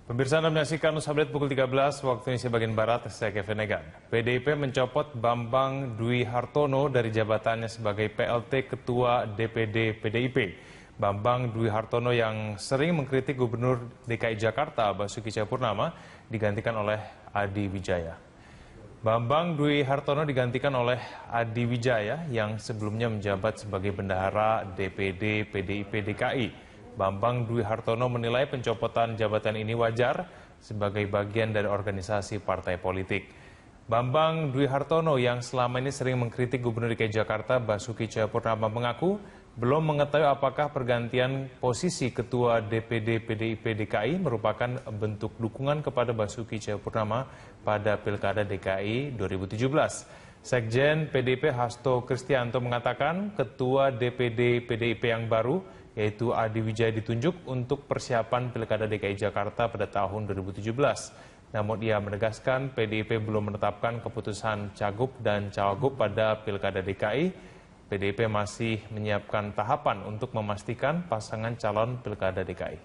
Pemirsa, Anda menyaksikan News Update pukul 13 waktu Indonesia bagian Barat, saya Kevin Egan. PDIP mencopot Bambang Dwi Hartono dari jabatannya sebagai PLT Ketua DPD PDIP. Bambang Dwi Hartono yang sering mengkritik Gubernur DKI Jakarta Basuki Cahayapurnama digantikan oleh Adi Wijaya. Bambang Dwi Hartono digantikan oleh Adi Wijaya yang sebelumnya menjabat sebagai bendahara DPD PDIP DKI. Bambang Dwi Hartono menilai pencopotan jabatan ini wajar sebagai bagian dari organisasi partai politik. Bambang Dwi Hartono yang selama ini sering mengkritik Gubernur DKI Jakarta Basuki Cahayapurnama mengaku belum mengetahui apakah pergantian posisi Ketua DPD PDIP DKI merupakan bentuk dukungan kepada Basuki Cahayapurnama pada Pilkada DKI 2017. Sekjen PDIP Hasto Kristianto mengatakan Ketua DPD PDIP yang baru yaitu Adi Wijaya ditunjuk untuk persiapan Pilkada DKI Jakarta pada tahun 2017. Namun ia menegaskan PDIP belum menetapkan keputusan Cagup dan Cawagup pada Pilkada DKI. PDIP masih menyiapkan tahapan untuk memastikan pasangan calon Pilkada DKI.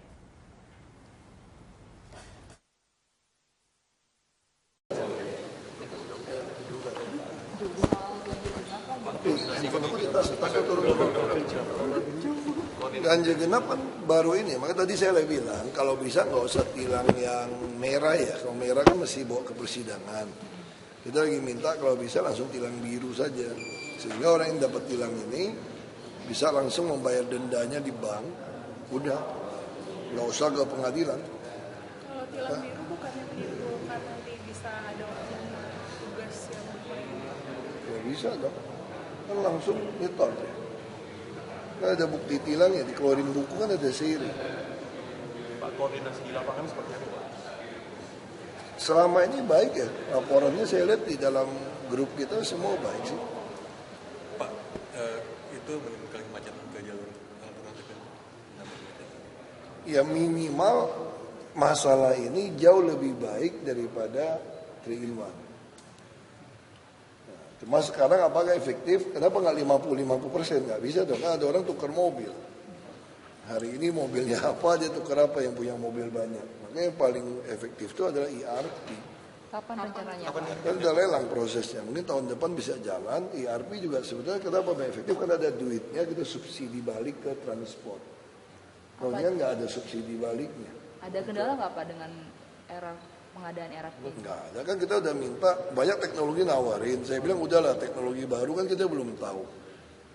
Ganjil genap kan baru ini, maka tadi saya bilang kalau bisa nggak usah tilang yang merah ya, kalau merah kan mesti bawa ke persidangan. Kita lagi minta kalau bisa langsung tilang biru saja, sehingga orang yang dapat tilang ini bisa langsung membayar dendanya di bank, udah nggak usah ke pengadilan. Kalau tilang biru bukannya begitu kan nanti bisa ada tugas yang Ya bisa dong, kan langsung nyetor ya. Kan ada bukti tilang ya, dikeluarin buku kan ada siri. Pak, koordinasi di lapangan seperti apa, Pak? Selama ini baik ya, laporannya saya lihat di dalam grup kita semua baik sih. Pak, itu menimbulkan kemacetan ke jalur alternatif. Ya minimal masalah ini jauh lebih baik daripada 3-in-1. Cuma sekarang apakah efektif? Kenapa nggak 50-50%? Nggak bisa dong, ada orang tukar mobil. Hari ini mobilnya apa, dia tukar apa yang punya mobil banyak. Makanya yang paling efektif itu adalah ERP. Kapan rencananya? Kan udah lelang prosesnya, mungkin tahun depan bisa jalan. ERP juga sebetulnya kenapa lebih efektif? Karena ada duitnya, kita subsidi balik ke transport. Kalau ini kan nggak ada subsidi baliknya. Ada kendala nggak Pak dengan pengadaan ERP? Enggak ada, kan kita udah minta, banyak teknologi nawarin. Saya bilang udahlah, teknologi baru kan kita belum tahu.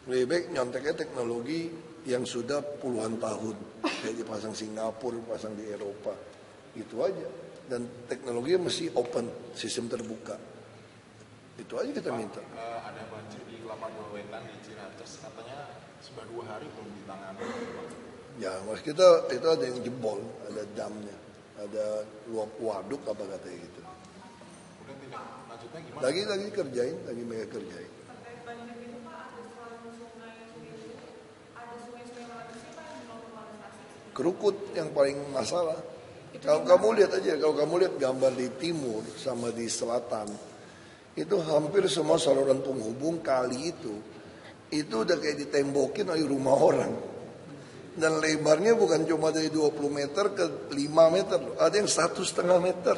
Lebih baik nyonteknya teknologi yang sudah puluhan tahun. Kayak dipasang Singapura, dipasang di Eropa. Itu aja. Dan teknologinya mesti open, sistem terbuka. Itu aja kita minta. Ada banjir di Kelapa Dua Wetan di Ciracas, katanya sudah 2 hari belum ditangani. Ya, mas kita itu ada yang jebol, ada damnya. Ada luap waduk apa katanya gitu. Kemudian tidak lanjutnya gimana? Lagi kerjain, lagi mereka kerjain. Kerukut yang paling masalah. Kalau kamu lihat aja, kalau kamu lihat gambar di timur sama di selatan, itu hampir semua saluran penghubung kali itu udah kayak ditembokin oleh rumah orang. Dan lebarnya bukan cuma dari 20 meter ke 5 meter, ada yang 1,5 meter.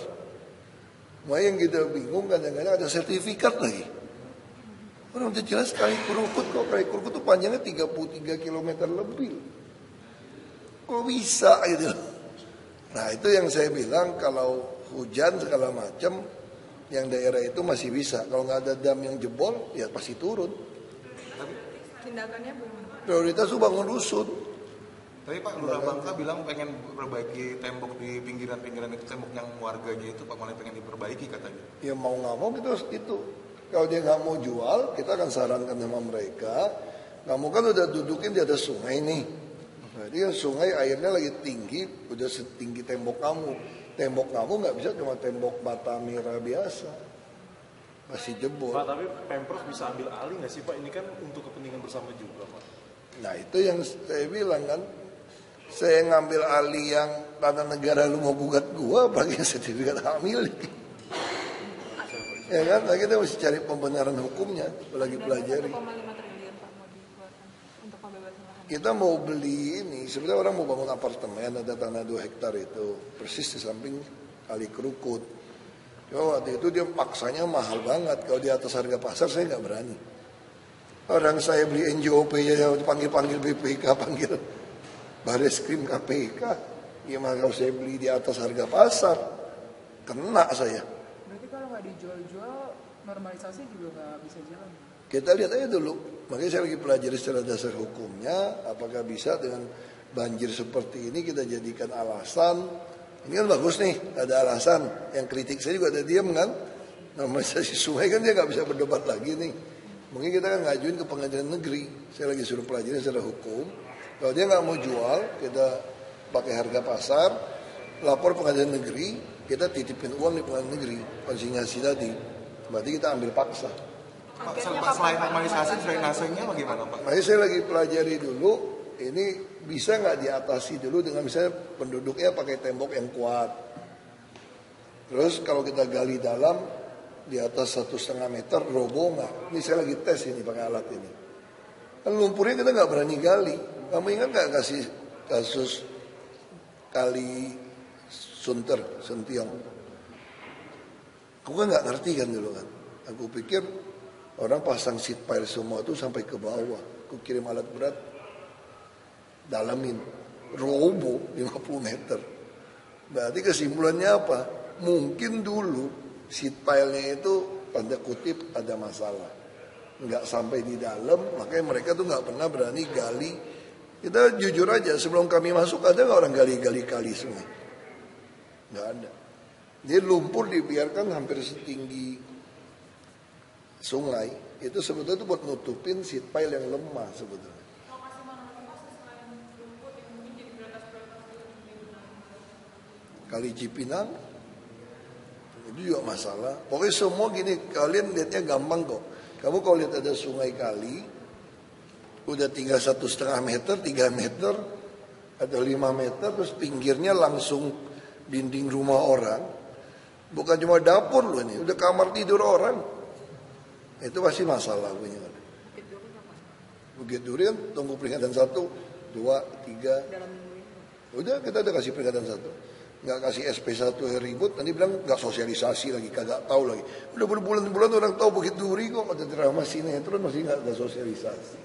Makanya yang kita bingung kadang-kadang ada sertifikat lagi. Orang udah jelas kali kerukut kok, kali kerukut itu panjangnya 33 km lebih. Kok bisa gitu. Nah itu yang saya bilang kalau hujan segala macam, yang daerah itu masih bisa. Kalau nggak ada dam yang jebol, ya pasti turun. Tindakannya belum. Prioritas itu bangun rusun. Tapi Pak, Lurah Bangka bilang pengen perbaiki tembok di pinggiran-pinggiran itu, tembok yang warganya itu Pak Malah pengen diperbaiki katanya. Ya mau nggak mau kita harus itu. Kalau dia nggak mau jual, kita akan sarankan sama mereka. Kamu kan udah dudukin di atas sungai nih. Jadi kan sungai airnya lagi tinggi, udah setinggi tembok kamu. Tembok kamu nggak bisa cuma tembok bata merah biasa. Masih jebol. Pak, tapi Pemprov bisa ambil alih nggak sih Pak? Ini kan untuk kepentingan bersama juga Pak. Nah itu yang saya bilang kan. Saya ngambil alih yang tanah negara lu mau gugat gua, pakai sertifikat hak milik. Ya kan, nah kita mesti cari pembenaran hukumnya, lagi pelajari. 1,5 triliun Pak mau dikeluarkan untuk pembebasan lahan. kita mau beli ini, sebenarnya orang mau bangun apartemen, ada tanah 2 hektar itu, persis di samping Kali Kerukut. Cuma waktu itu dia paksanya mahal banget, kalau di atas harga pasar saya nggak berani. Orang saya beli NJOP ya panggil BPK, panggil Bareskrim KPK, gimana kalau saya beli di atas harga pasar, kena saya. Berarti kalau nggak dijual-jual, normalisasi juga nggak bisa jalan? Kita lihat aja dulu, makanya saya lagi pelajari secara dasar hukumnya, apakah bisa dengan banjir seperti ini kita jadikan alasan. Ini kan bagus nih, ada alasan. Yang kritik saya juga ada diam kan, normalisasi sungai kan dia nggak bisa berdebat lagi nih. Mungkin kita kan ngajuin ke pengadilan negeri, saya lagi suruh pelajari secara hukum. Kalau dia nggak mau jual, kita pakai harga pasar, lapor pengadilan negeri, kita titipin uang di pengadilan negeri, konsinyasi tadi. Berarti kita ambil paksa. Pak, selain normalisasi, drainasenya bagaimana Pak? Makanya saya lagi pelajari dulu, ini bisa nggak diatasi dulu dengan misalnya penduduknya pakai tembok yang kuat. Terus kalau kita gali dalam, di atas 1,5 meter, roboh nggak? Ini saya lagi tes ini pakai alat ini. Kan lumpurnya kita nggak berani gali. Kamu ingat nggak kasih kasus Kali Sentiong? Aku kan nggak ngerti kan dulu kan. Aku pikir orang pasang seat pile semua itu sampai ke bawah. Aku kirim alat berat, dalamin, roboh 50 meter. Berarti kesimpulannya apa? Mungkin dulu seat pile-nya itu tanda kutip ada masalah. Nggak sampai di dalam, makanya mereka tuh nggak pernah berani gali. Kita jujur aja, sebelum kami masuk ada nggak orang gali-gali kali sungai? Nggak ada. Jadi lumpur dibiarkan hampir setinggi sungai, itu sebetulnya itu buat nutupin seat pile yang lemah sebetulnya. Kali Cipinang itu juga masalah. Pokoknya semua gini, kalian lihatnya gampang kok. Kamu kalau lihat ada sungai kali, udah tinggal 1,5 meter, 3 meter, atau 5 meter, terus pinggirnya langsung dinding rumah orang. Bukan cuma dapur loh ini, udah kamar tidur orang. Itu pasti masalah punya. Bukit Duri kan tunggu peringatan 1, 2, 3. Udah kita udah kasih peringatan 1. Nggak kasih SP1 ribut, nanti bilang nggak sosialisasi lagi, kagak tahu lagi. Udah berbulan-bulan orang tahu Bukit Duri kok, ada drama sinetron masih nggak ada sosialisasi.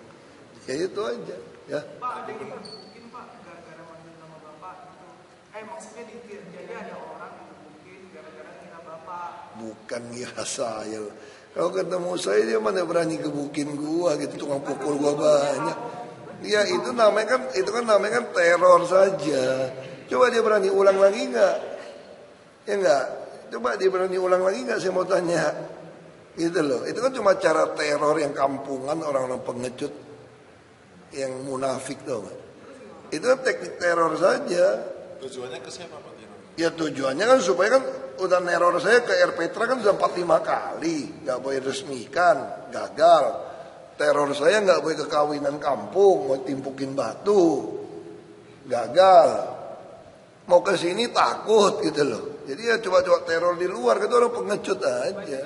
Ya itu aja, ya. Pak, ada yang diperbukin Pak, gara-gara manggil nama Bapak gitu. Maksudnya jadi ada orang yang diperbukin gara-gara kira Bapak. Bukan ngira saya. Kalau ketemu saya dia mana berani gebukin gua gitu, tukang pukul gua banyak. Ya itu namanya kan teror saja. Coba dia berani ulang lagi nggak? Ya nggak. Coba dia berani ulang lagi nggak? Saya mau tanya. Gitu loh. Itu kan cuma cara teror yang kampungan, orang-orang pengecut yang munafik tuh. Itu kan teknik teror saja. Tujuannya ke siapa Pak? Ya tujuannya kan supaya kan udah neror saya ke Air Petra kan sudah 45 kali, nggak boleh resmikan, gagal. Teror saya nggak boleh ke kawinan kampung, mau timpukin batu, gagal. Mau ke sini takut gitu loh. Jadi ya coba-coba teror di luar, itu orang pengecut aja.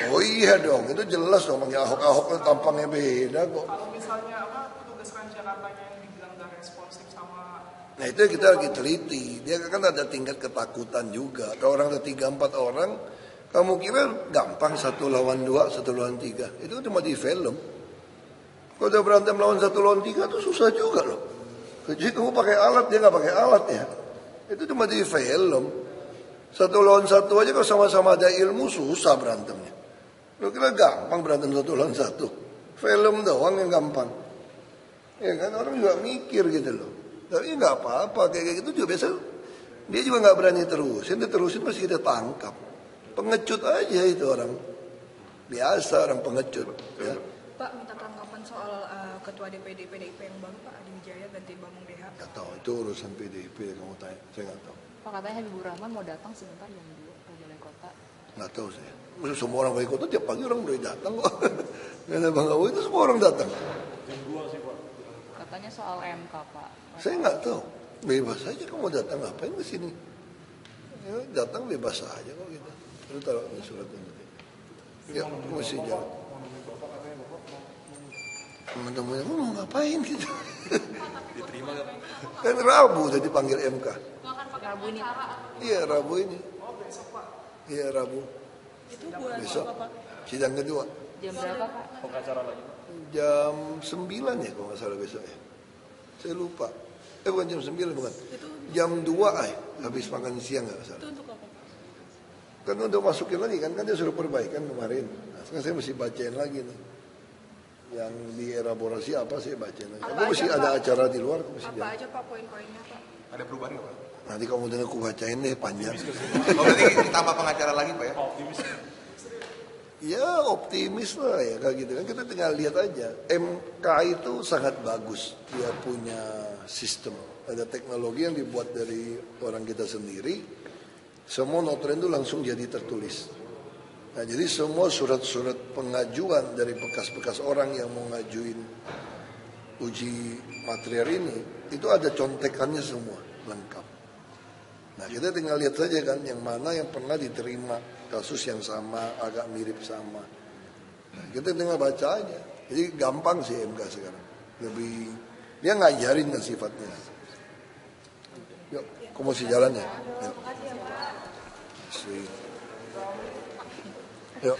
Oh iya dong, itu jelas dong, manggil Ahok tampangnya beda kok. Kalau misalnya petugas Transjakartanya yang dibilang gak responsif sama. Nah itu kita lagi teliti, dia kan ada tingkat ketakutan juga. Kalau orang ada 3-4 orang, kamu kira gampang 1 lawan 2, 1 lawan 3. Itu cuma di film. Kalau udah berantem lawan 1 lawan 3 itu susah juga loh. Jadi kamu pakai alat, dia nggak pakai alat ya. Itu cuma di film. 1 lawan 1 aja kalau sama-sama ada ilmu susah berantemnya. Lo kira gampang berantem 1 lawan 1. Film doang yang gampang. Ya kan orang juga mikir gitu loh. Tapi nggak apa-apa, kayak gitu juga biasa. Dia juga nggak berani terusin, dia terusin pasti kita tangkap. Pengecut aja itu orang. Biasa orang pengecut. Ya. Pak, minta tanggapan soal Ketua DPD PDIP yang baru Pak, Adi Wijaya ganti Bambang Deha. Nggak tahu, itu urusan PDIP kamu tanya, saya nggak tahu. Pak, katanya Habibur Rahman mau datang sebentar jam 2 ke Balai Kota. Nggak tahu saya. Semua orang Balai Kota tiap pagi orang udah datang kok. Nggak ada Bang Awo itu semua orang datang. Katanya soal MK Pak. Saya nggak tahu. Bebas aja kamu datang ngapain ke sini? Ya, datang bebas aja kok gitu. Lu taruh suratnya nanti. Ya, masih jalan. Teman-temannya mau ngapain gitu. Diterima kan? Kan Rabu udah dipanggil MK. Rabu ini. Iya Rabu ini. Iya Rabu. Itu buat Besok apa, Pak? sidang kedua. Jam berapa, Pak? Pengacara lagi Pak? Jam 9 ya kalau nggak salah besok ya. Saya lupa. Bukan jam 9 bukan. Jam 2 habis makan siang nggak salah. Itu untuk apa, Pak? Kan udah masukin lagi kan dia suruh perbaikan kemarin. Nah, sekarang saya mesti bacain lagi nih. Yang dielaborasi apa saya bacain lagi. Aku mesti ada acara di luar. Aku mesti Apa jalan. aja Pak poin-poinnya Pak? Ada perubahan nggak Pak? Nanti kamu dengar aku bacain deh panjang. Oh berarti ditambah pengacara lagi Pak ya? Optimis. Ya optimis lah ya kayak gitu kan. Kita tinggal lihat aja. MK itu sangat bagus. Dia punya sistem. Ada teknologi yang dibuat dari orang kita sendiri. Semua notulen itu langsung jadi tertulis. Nah jadi semua surat-surat pengajuan dari bekas-bekas orang yang mau ngajuin uji material ini. Itu ada contekannya semua lengkap. Nah kita tinggal lihat saja kan yang mana yang pernah diterima kasus yang sama, agak mirip sama. Nah, kita tinggal baca aja. Jadi gampang sih MK sekarang. Lebih dia ngajarin kan sifatnya. Yuk, kamu mesti jalan ya. Yuk. Sweet. Yuk.